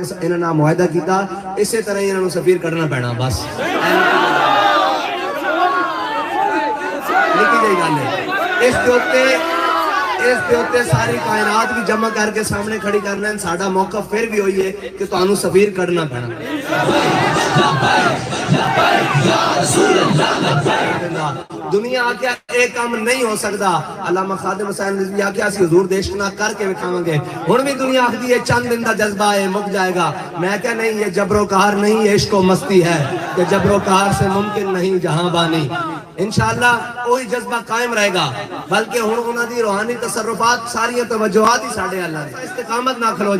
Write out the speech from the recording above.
इन्होंने मुआहदा किया, इसे तरह ही इन्होंने सफीर कढ़ना पैना। बस निकी जी गल है। इसके उत्ते सारी कायनात भी जमा करके सामने खड़ी करना, साडा मौका फिर भी वही है कि तुहानू सफीर कढ़ना पैना। दुनिया आख्या एक काम नहीं हो सकता, अल्लामा खादिम हुसैन रिजवी आख्या असीं हुजूर दे इश्क नाल करके विखावांगे। हुण भी दुनिया आखदी है चंद दिन दा जज्बा है, मुक जाएगा। मैं क्या नहीं, ये जबरो कहर नहीं, ये इश्क व मस्ती है कि जबरो कहर से मुमकिन नहीं जहां बानी। इंशाअल्लाह वही जज्बा कायम रहेगा, बल्कि हुण उन्हां दी रूहानी तसर्रुफात सारियां तवज्जुहात ही साडे अल्लाह ने। इस्तिकामत ना खलो।